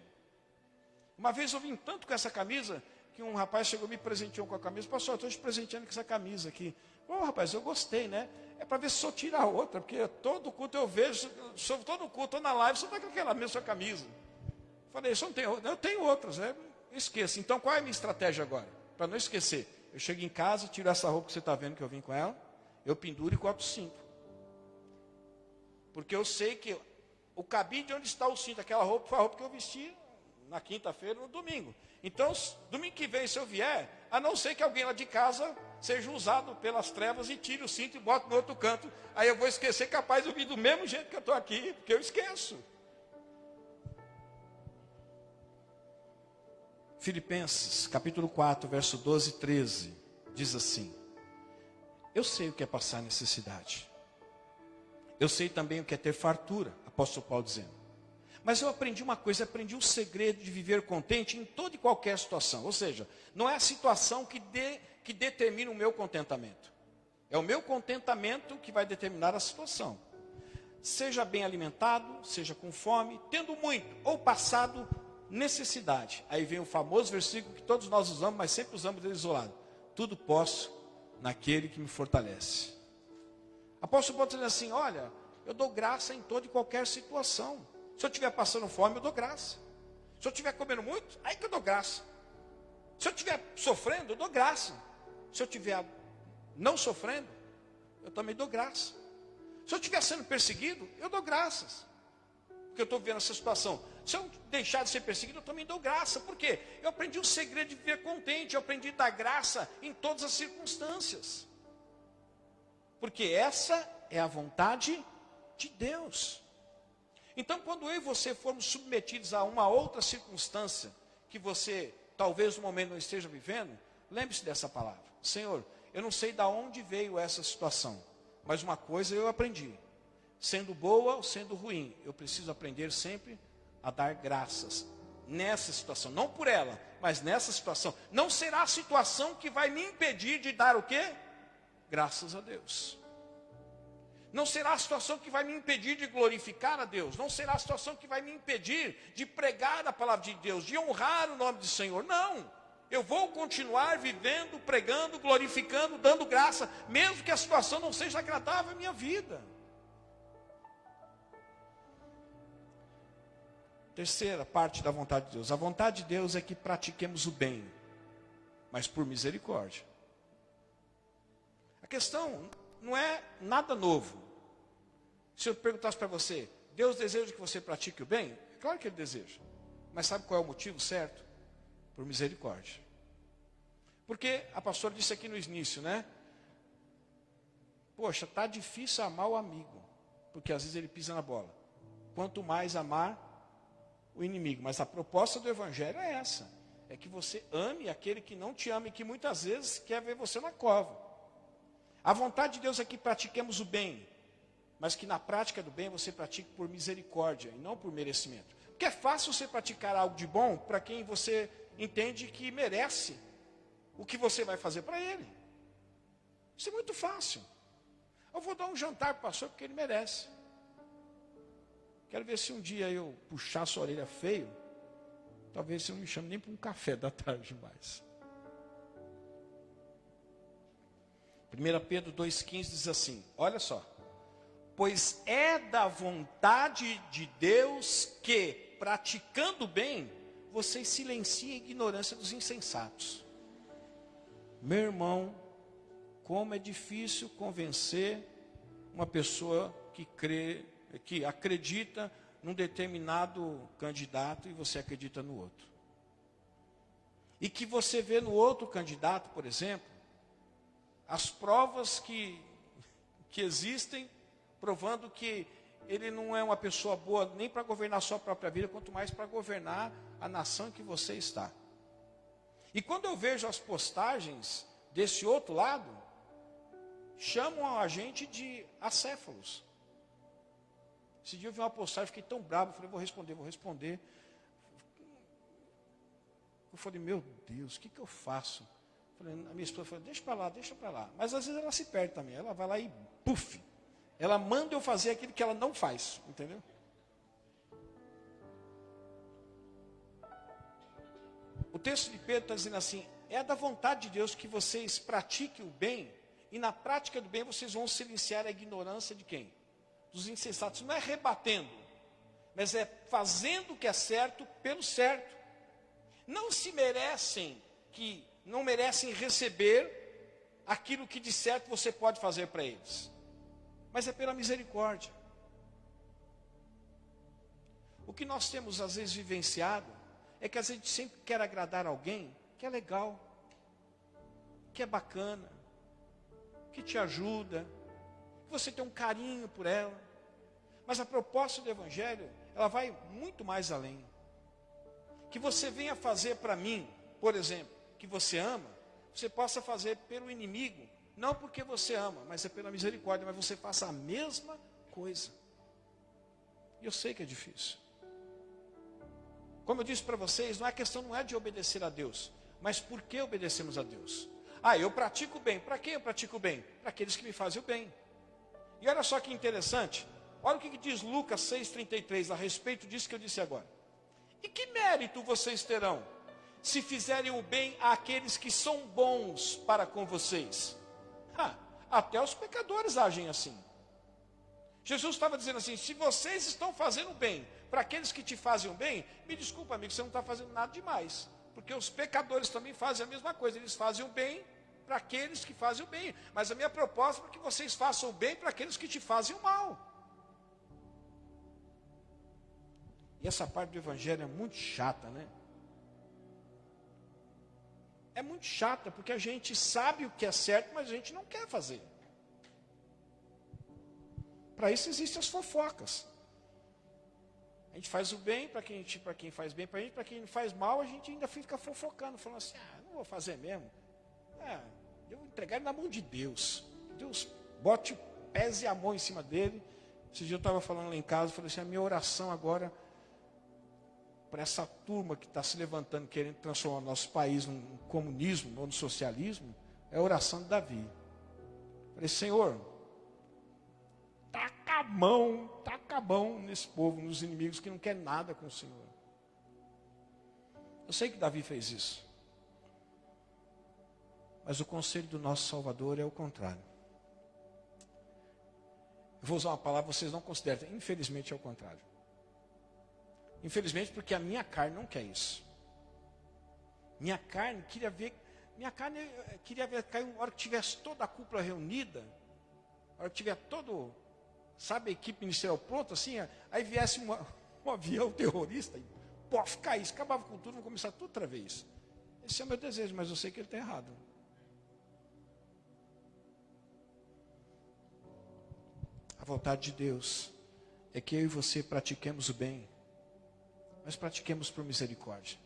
Uma vez eu vim tanto com essa camisa, que um rapaz chegou e me presenteou com a camisa: pastor, eu estou te presenteando com essa camisa aqui. Ô rapaz, eu gostei, né? É para ver se só tira a outra, porque todo culto eu vejo, todo culto, estou na live, só está com aquela mesma camisa. Falei: só não tem outra. Eu tenho outras, esqueça. Então qual é a minha estratégia agora? Para não esquecer, eu chego em casa, tiro essa roupa que você está vendo que eu vim com ela, eu penduro e corto o cinto. Porque eu sei que o cabide onde está o cinto, aquela roupa, foi a roupa que eu vesti na quinta-feira, no domingo. Então, domingo que vem, se eu vier, a não ser que alguém lá de casa seja usado pelas trevas e tire o cinto e bote no outro canto, aí eu vou esquecer, capaz de eu vir do mesmo jeito que eu estou aqui, porque eu esqueço. Filipenses, capítulo 4, verso 12 e 13, diz assim: eu sei o que é passar necessidade. Eu sei também o que é ter fartura, apóstolo Paulo dizendo. Mas eu aprendi uma coisa, aprendi o segredo de viver contente em toda e qualquer situação. Ou seja, não é a situação que determina o meu contentamento. É o meu contentamento que vai determinar a situação. Seja bem alimentado, seja com fome, tendo muito ou passado necessidade. Aí vem o famoso versículo que todos nós usamos, mas sempre usamos ele isolado: tudo posso naquele que me fortalece. Apóstolo Paulo diz assim: olha, eu dou graça em toda e qualquer situação. Se eu estiver passando fome, eu dou graça. Se eu estiver comendo muito, aí que eu dou graça. Se eu estiver sofrendo, eu dou graça. Se eu estiver não sofrendo, eu também dou graça. Se eu estiver sendo perseguido, eu dou graças, porque eu estou vivendo essa situação. Se eu deixar de ser perseguido, eu também dou graça. Por quê? Eu aprendi o segredo de viver contente. Eu aprendi a dar graça em todas as circunstâncias. Porque essa é a vontade de Deus. Então, quando eu e você formos submetidos a uma outra circunstância que você talvez no momento não esteja vivendo, lembre-se dessa palavra: Senhor, eu não sei de onde veio essa situação, mas uma coisa eu aprendi: sendo boa ou sendo ruim, eu preciso aprender sempre a dar graças nessa situação, não por ela, mas nessa situação. Não será a situação que vai me impedir de dar o quê? Graças a Deus. Não será a situação que vai me impedir de glorificar a Deus. Não será a situação que vai me impedir de pregar a palavra de Deus, de honrar o nome do Senhor. Não. Eu vou continuar vivendo, pregando, glorificando, dando graça, mesmo que a situação não seja agradável à minha vida. Terceira parte da vontade de Deus. A vontade de Deus é que pratiquemos o bem, mas por misericórdia. A questão não é nada novo. Se eu perguntasse para você: Deus deseja que você pratique o bem? É claro que Ele deseja. Mas sabe qual é o motivo certo? Por misericórdia. Porque a pastora disse aqui no início, né? Poxa, está difícil amar o amigo, porque às vezes ele pisa na bola. Quanto mais amar o inimigo. Mas a proposta do Evangelho é essa: é que você ame aquele que não te ama e que muitas vezes quer ver você na cova. A vontade de Deus é que pratiquemos o bem, mas que na prática do bem você pratique por misericórdia e não por merecimento. Porque é fácil você praticar algo de bom para quem você entende que merece o que você vai fazer para ele. Isso é muito fácil. Eu vou dar um jantar para o pastor porque ele merece. Quero ver se um dia eu puxar sua orelha feio, talvez você não me chame nem para um café da tarde mais. 1 Pedro 2,15 diz assim, olha só. Pois é da vontade de Deus que, praticando bem, vocês silenciem a ignorância dos insensatos. Meu irmão, como é difícil convencer uma pessoa que crê, que acredita num determinado candidato e você acredita no outro. E que você vê no outro candidato, por exemplo, as provas que existem, provando que ele não é uma pessoa boa nem para governar a sua própria vida, quanto mais para governar a nação em que você está. E quando eu vejo as postagens desse outro lado, chamam a gente de acéfalos. Esse dia eu vi uma postagem, fiquei tão bravo, falei, vou responder. Eu falei, meu Deus, o que eu faço? A minha esposa falou, deixa para lá. Mas às vezes ela se perde também, ela vai lá e puf, ela manda eu fazer aquilo que ela não faz, entendeu? O texto de Pedro está dizendo assim, é da vontade de Deus que vocês pratiquem o bem, e na prática do bem vocês vão silenciar a ignorância de quem? Dos insensatos. Não é rebatendo, mas é fazendo o que é certo pelo certo. Não merecem receber aquilo que de certo você pode fazer para eles. Mas é pela misericórdia. O que nós temos às vezes vivenciado é que às vezes a gente sempre quer agradar alguém que é legal, que é bacana, que te ajuda, que você tem um carinho por ela. Mas a proposta do Evangelho, ela vai muito mais além. Que você venha fazer para mim, por exemplo, que você ama, você possa fazer pelo inimigo, não porque você ama, mas é pela misericórdia, mas você faça a mesma coisa. E eu sei que é difícil. Como eu disse para vocês, a questão não é de obedecer a Deus, mas por que obedecemos a Deus? Eu pratico o bem. Para quem eu pratico o bem? Para aqueles que me fazem o bem. E olha só que interessante, olha o que diz Lucas 6,33 a respeito disso que eu disse agora. E que mérito vocês terão se fizerem o bem àqueles que são bons para com vocês? Até os pecadores agem assim. Jesus estava dizendo assim, se vocês estão fazendo o bem para aqueles que te fazem o bem, me desculpa, amigo, você não está fazendo nada demais. Porque os pecadores também fazem a mesma coisa, eles fazem o bem para aqueles que fazem o bem. Mas a minha proposta é que vocês façam o bem para aqueles que te fazem o mal. E essa parte do Evangelho é muito chata, né? É muito chata, porque a gente sabe o que é certo, mas a gente não quer fazer. Para isso existem as fofocas. A gente faz o bem para quem faz bem para a gente, para quem faz mal, a gente ainda fica fofocando, falando assim, não vou fazer mesmo. Eu vou entregar ele na mão de Deus. Deus bote o pés e a mão em cima dele. Esse dia eu estava falando lá em casa, falei assim, a minha oração agora, para essa turma que está se levantando, querendo transformar o nosso país num comunismo ou no socialismo, é a oração de Davi. Falei, Senhor, taca a mão nesse povo, nos inimigos que não querem nada com o Senhor. Eu sei que Davi fez isso. Mas o conselho do nosso Salvador é o contrário. Eu vou usar uma palavra que vocês não consideram, infelizmente é o contrário. Infelizmente, porque a minha carne não quer isso. Minha carne queria ver cair uma hora que tivesse toda a cúpula reunida, a hora que tiver sabe, a equipe ministerial pronta, assim, aí viesse um avião terrorista, e caísse, acabava com tudo, vamos começar tudo outra vez. Esse é o meu desejo, mas eu sei que ele está errado. A vontade de Deus é que eu e você pratiquemos o bem, mas pratiquemos por misericórdia.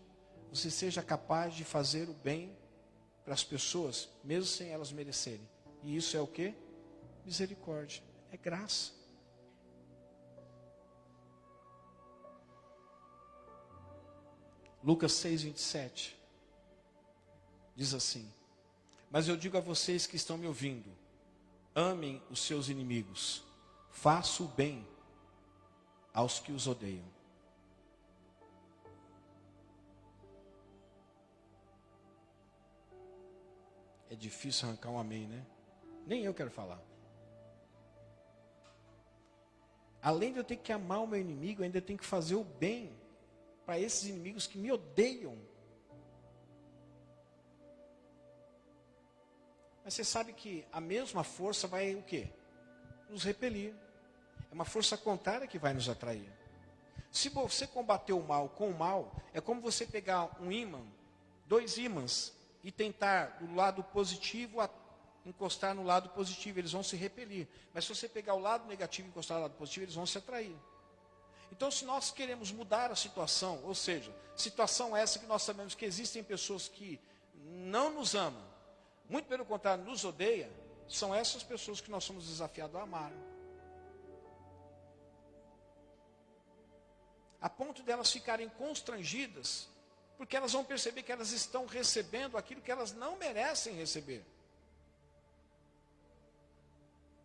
Você seja capaz de fazer o bem para as pessoas, mesmo sem elas merecerem. E isso é o quê? Misericórdia, é graça. Lucas 6,27 diz assim, mas eu digo a vocês que estão me ouvindo, amem os seus inimigos, façam o bem aos que os odeiam. É difícil arrancar um amém, né? Nem eu quero falar. Além de eu ter que amar o meu inimigo, eu ainda tenho que fazer o bem para esses inimigos que me odeiam. Mas você sabe que a mesma força vai o quê? Nos repelir. É uma força contrária que vai nos atrair. Se você combater o mal com o mal, é como você pegar um ímã, 2 ímãs, e tentar do lado positivo encostar no lado positivo, eles vão se repelir. Mas se você pegar o lado negativo e encostar no lado positivo, eles vão se atrair. Então, se nós queremos mudar a situação, ou seja, situação essa que nós sabemos que existem pessoas que não nos amam, muito pelo contrário, nos odeiam, são essas pessoas que nós somos desafiados a amar. A ponto delas ficarem constrangidas, porque elas vão perceber que elas estão recebendo aquilo que elas não merecem receber.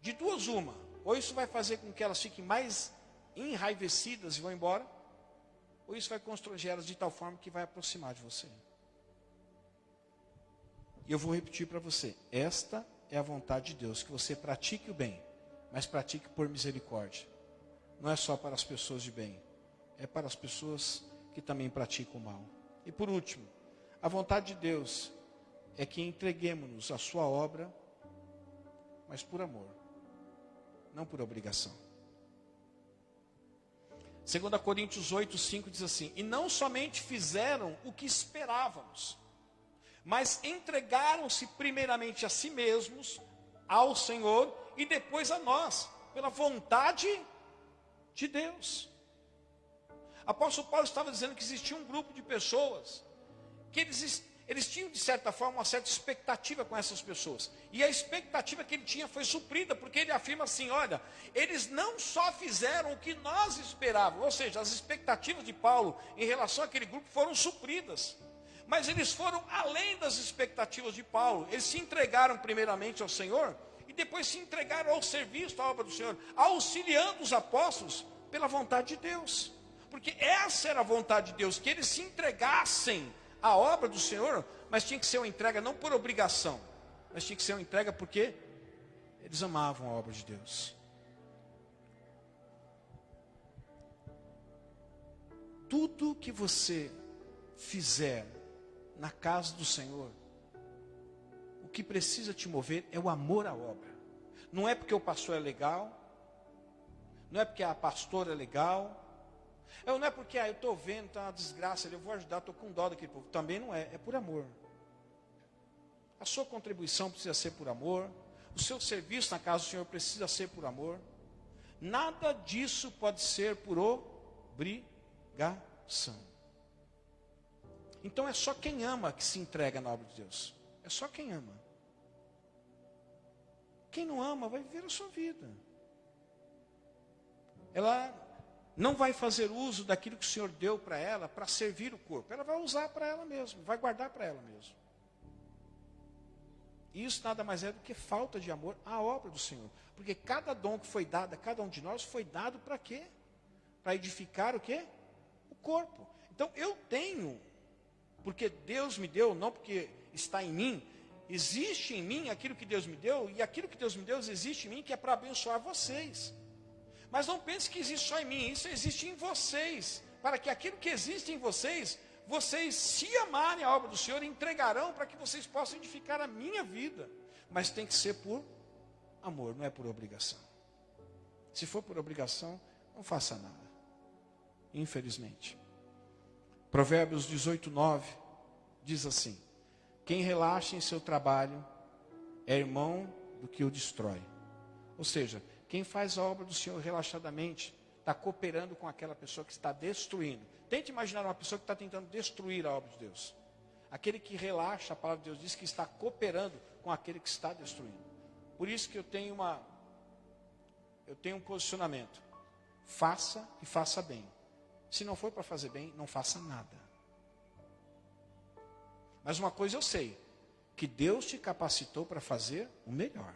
De duas uma, ou isso vai fazer com que elas fiquem mais enraivecidas e vão embora, ou isso vai constranger elas de tal forma que vai aproximar de você. E eu vou repetir para você, esta é a vontade de Deus, que você pratique o bem, mas pratique por misericórdia. Não é só para as pessoas de bem, é para as pessoas que também praticam o mal. E por último, a vontade de Deus é que entreguemos-nos a sua obra, mas por amor, não por obrigação. 2 Coríntios 8:5 diz assim: e não somente fizeram o que esperávamos, mas entregaram-se primeiramente a si mesmos, ao Senhor e depois a nós, pela vontade de Deus. Apóstolo Paulo estava dizendo que existia um grupo de pessoas que eles tinham de certa forma uma certa expectativa com essas pessoas, e a expectativa que ele tinha foi suprida, porque ele afirma assim: olha, eles não só fizeram o que nós esperávamos, ou seja, as expectativas de Paulo em relação àquele grupo foram supridas, mas eles foram além das expectativas de Paulo. Eles se entregaram primeiramente ao Senhor e depois se entregaram ao serviço da obra do Senhor, auxiliando os apóstolos pela vontade de Deus, porque essa era a vontade de Deus, que eles se entregassem à obra do Senhor, mas tinha que ser uma entrega não por obrigação, mas tinha que ser uma entrega porque eles amavam a obra de Deus. Tudo que você fizer na casa do Senhor, o que precisa te mover é o amor à obra. Não é porque o pastor é legal, não é porque a pastora é legal, não é porque eu estou vendo, está uma desgraça, eu vou ajudar, estou com dó daquele povo. Também não é, é por amor. A sua contribuição precisa ser por amor, o seu serviço na casa do Senhor precisa ser por amor. Nada disso pode ser por obrigação. Então é só quem ama que se entrega na obra de Deus. É só quem ama. Quem não ama vai viver a sua vida. Ela não vai fazer uso daquilo que o Senhor deu para ela para servir o corpo. Ela vai usar para ela mesma, vai guardar para ela mesma. E isso nada mais é do que falta de amor à obra do Senhor. Porque cada dom que foi dado a cada um de nós foi dado para quê? Para edificar o quê? O corpo. Então eu tenho, porque Deus me deu, não porque está em mim, existe em mim aquilo que Deus me deu, e aquilo que Deus me deu existe em mim, que é para abençoar vocês. Mas não pense que existe só em mim, isso existe em vocês, para que aquilo que existe em vocês, vocês se amarem a obra do Senhor, entregarão para que vocês possam edificar a minha vida. Mas tem que ser por amor, não é por obrigação. Se for por obrigação, não faça nada, infelizmente. Provérbios 18:9 diz assim: quem relaxa em seu trabalho é irmão do que o destrói. Ou seja, quem faz a obra do Senhor relaxadamente está cooperando com aquela pessoa que está destruindo. Tente imaginar uma pessoa que está tentando destruir a obra de Deus. Aquele que relaxa, a palavra de Deus diz que está cooperando com aquele que está destruindo. Por isso que eu tenho um posicionamento: faça e faça bem. Se não for para fazer bem, não faça nada. Mas uma coisa eu sei, que Deus te capacitou para fazer o melhor.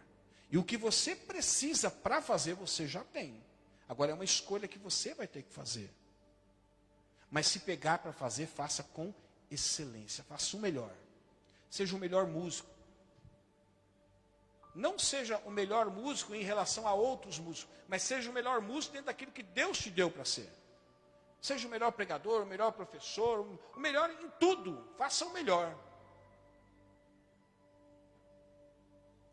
E o que você precisa para fazer, você já tem. Agora é uma escolha que você vai ter que fazer. Mas se pegar para fazer, faça com excelência, faça o melhor. Seja o melhor músico. Não seja o melhor músico em relação a outros músicos, mas seja o melhor músico dentro daquilo que Deus te deu para ser. Seja o melhor pregador, o melhor professor, o melhor em tudo. Faça o melhor.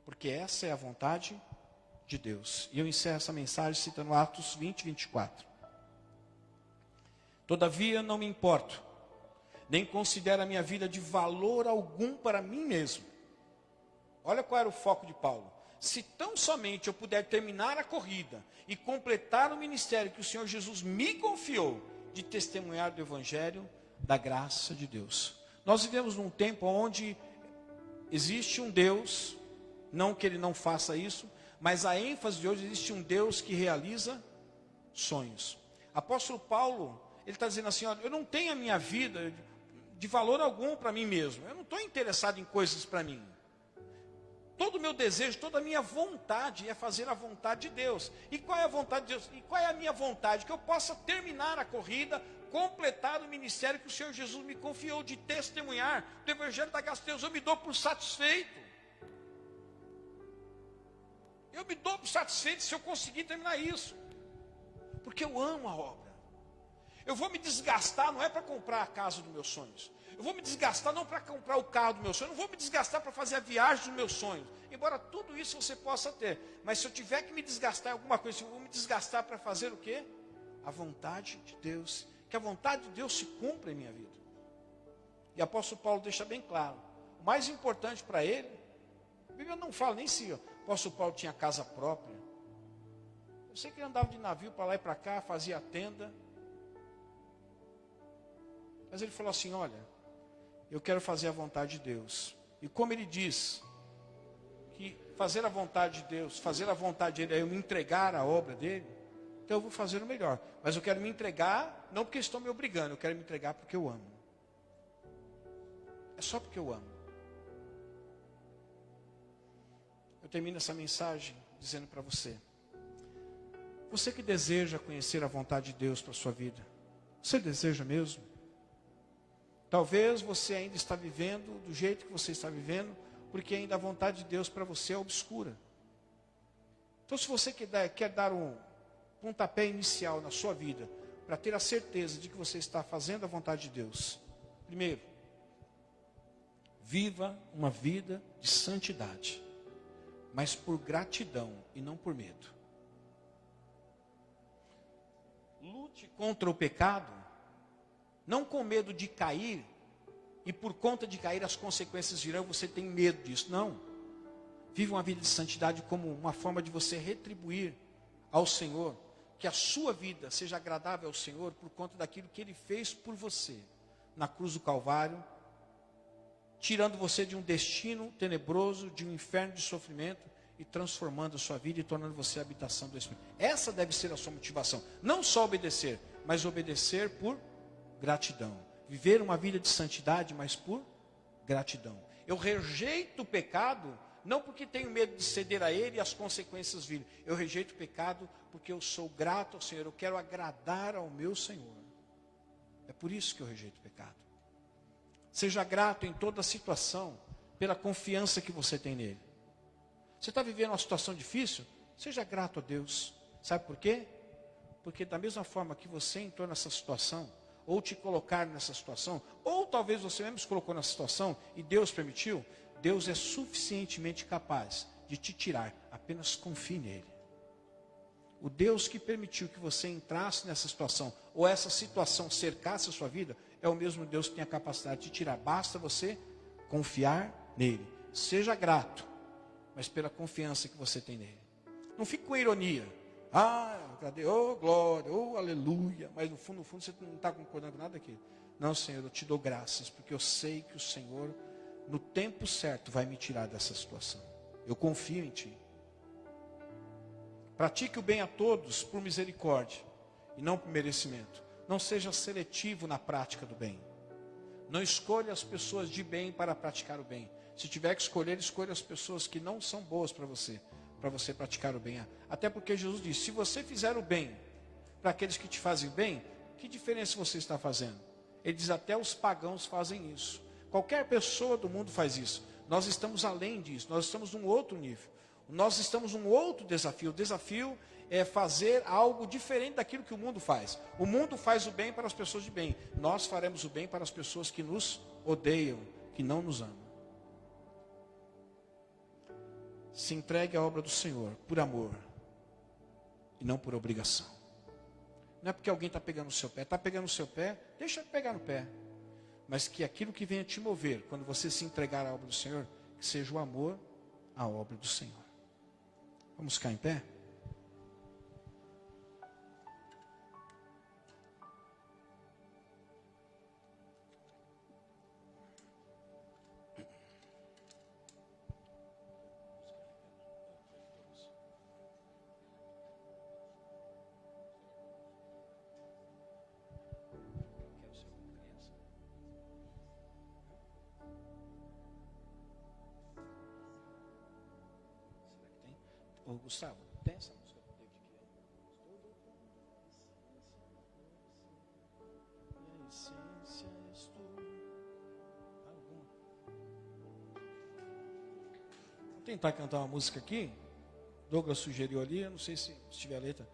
Porque essa é a vontade de Deus. E eu encerro essa mensagem citando Atos 20, 24. Todavia não me importo, nem considero a minha vida de valor algum para mim mesmo. Olha qual era o foco de Paulo. Se tão somente eu puder terminar a corrida e completar o ministério que o Senhor Jesus me confiou, de testemunhar do Evangelho da graça de Deus. Nós vivemos num tempo onde existe um Deus, não que ele não faça isso, mas a ênfase de hoje, existe um Deus que realiza sonhos. Apóstolo Paulo, ele está dizendo assim, olha, eu não tenho a minha vida de valor algum para mim mesmo. Eu não estou interessado em coisas para mim. Todo o meu desejo, toda a minha vontade é fazer a vontade de Deus. E qual é a vontade de Deus? E qual é a minha vontade? Que eu possa terminar a corrida, completar o ministério que o Senhor Jesus me confiou, de testemunhar do Evangelho da graça de Deus. Eu me dou por satisfeito. Eu me dou por satisfeito se eu conseguir terminar isso. Porque eu amo a obra. Eu vou me desgastar, não é para comprar a casa dos meus sonhos. Eu vou me desgastar não para comprar o carro do meu sonho. Eu não vou me desgastar para fazer a viagem dos meus sonhos. Embora tudo isso você possa ter. Mas se eu tiver que me desgastar em alguma coisa, eu vou me desgastar para fazer o quê? A vontade de Deus. Que a vontade de Deus se cumpra em minha vida. E o apóstolo Paulo deixa bem claro. O mais importante para ele, a Bíblia não fala nem se o apóstolo Paulo tinha casa própria. Eu sei que ele andava de navio para lá e para cá, fazia a tenda. Mas ele falou assim, olha, eu quero fazer a vontade de Deus. E como ele diz, que fazer a vontade de Deus, fazer a vontade dele é eu me entregar à obra dele, então eu vou fazer o melhor. Mas eu quero me entregar, não porque estão me obrigando, eu quero me entregar porque eu amo. É só porque eu amo. Eu termino essa mensagem dizendo para você, você que deseja conhecer a vontade de Deus para a sua vida, você deseja mesmo? Talvez você ainda está vivendo do jeito que você está vivendo, porque ainda a vontade de Deus para você é obscura. Então, se você quer dar um pontapé inicial na sua vida, para ter a certeza de que você está fazendo a vontade de Deus, primeiro, viva uma vida de santidade, mas por gratidão e não por medo. Lute contra o pecado, não com medo de cair, e por conta de cair as consequências virão, você tem medo disso. Não. Vive uma vida de santidade como uma forma de você retribuir ao Senhor, que a sua vida seja agradável ao Senhor por conta daquilo que Ele fez por você, na cruz do Calvário, tirando você de um destino tenebroso, de um inferno de sofrimento, e transformando a sua vida e tornando você a habitação do Espírito. Essa deve ser a sua motivação. Não só obedecer, mas obedecer por gratidão. Viver uma vida de santidade, mas por gratidão. Eu rejeito o pecado, não porque tenho medo de ceder a ele e as consequências virem. Eu rejeito o pecado porque eu sou grato ao Senhor. Eu quero agradar ao meu Senhor. É por isso que eu rejeito o pecado. Seja grato em toda situação, pela confiança que você tem nele. Você está vivendo uma situação difícil? Seja grato a Deus. Sabe por quê? Porque da mesma forma que você entrou nessa situação, ou te colocar nessa situação, ou talvez você mesmo se colocou nessa situação e Deus permitiu, Deus é suficientemente capaz de te tirar, apenas confie nele. O Deus que permitiu que você entrasse nessa situação, ou essa situação cercasse a sua vida, é o mesmo Deus que tem a capacidade de te tirar, basta você confiar nele. Seja grato, mas pela confiança que você tem nele. Não fique com ironia. Cadê? Oh, glória, oh, aleluia. Mas no fundo você não está concordando com nada aqui. Não, Senhor, eu te dou graças, porque eu sei que o Senhor, no tempo certo, vai me tirar dessa situação. Eu confio em Ti. Pratique o bem a todos por misericórdia e não por merecimento. Não seja seletivo na prática do bem. Não escolha as pessoas de bem para praticar o bem. Se tiver que escolher, escolha as pessoas que não são boas para você. para você praticar o bem. Até porque Jesus disse, se você fizer o bem para aqueles que te fazem bem, que diferença você está fazendo? Ele diz, até os pagãos fazem isso. Qualquer pessoa do mundo faz isso. Nós estamos além disso, nós estamos num outro nível. Nós estamos num outro desafio. O desafio é fazer algo diferente daquilo que o mundo faz. O mundo faz o bem para as pessoas de bem. Nós faremos o bem para as pessoas que nos odeiam, que não nos amam. Se entregue à obra do Senhor por amor e não por obrigação. Não é porque alguém está pegando no seu pé. Está pegando no seu pé, deixa pegar no pé. Mas que aquilo que venha te mover, quando você se entregar à obra do Senhor, que seja o amor à obra do Senhor. Vamos ficar em pé? Ô, Gustavo, tem essa música do David Guetta? A essência és tu. Alguma? Vou tentar cantar uma música aqui. Douglas sugeriu ali, eu não sei se tiver a letra.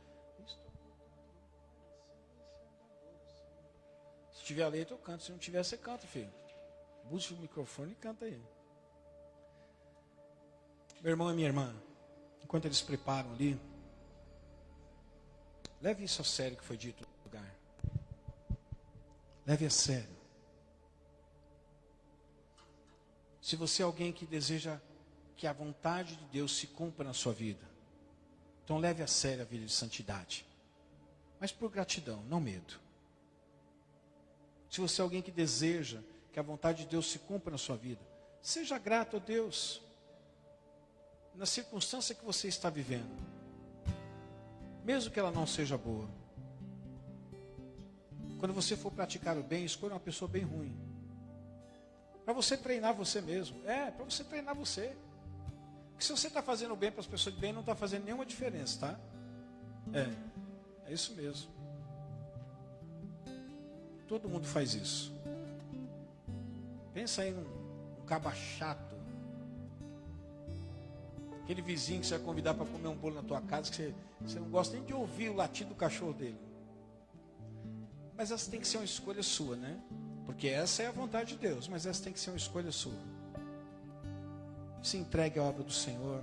Se tiver a letra, eu canto. Se não tiver, você canta, filho. Busque o microfone e canta aí. Meu irmão e minha irmã, enquanto eles preparam ali, leve isso a sério que foi dito no lugar. Leve a sério. Se você é alguém que deseja que a vontade de Deus se cumpra na sua vida, então leve a sério a vida de santidade. Mas por gratidão, não medo. Se você é alguém que deseja que a vontade de Deus se cumpra na sua vida, seja grato a Deus na circunstância que você está vivendo, mesmo que ela não seja boa. Quando você for praticar o bem, escolha uma pessoa bem ruim, para você treinar você mesmo. Para você treinar você. Porque se você está fazendo o bem para as pessoas de bem, não está fazendo nenhuma diferença, tá? É isso mesmo. Todo mundo faz isso. Pensa aí num caba chato, aquele vizinho que você vai convidar para comer um bolo na tua casa, que você não gosta nem de ouvir o latido do cachorro dele. Mas essa tem que ser uma escolha sua, né? Porque essa é a vontade de Deus, mas essa tem que ser uma escolha sua. Se entregue à obra do Senhor.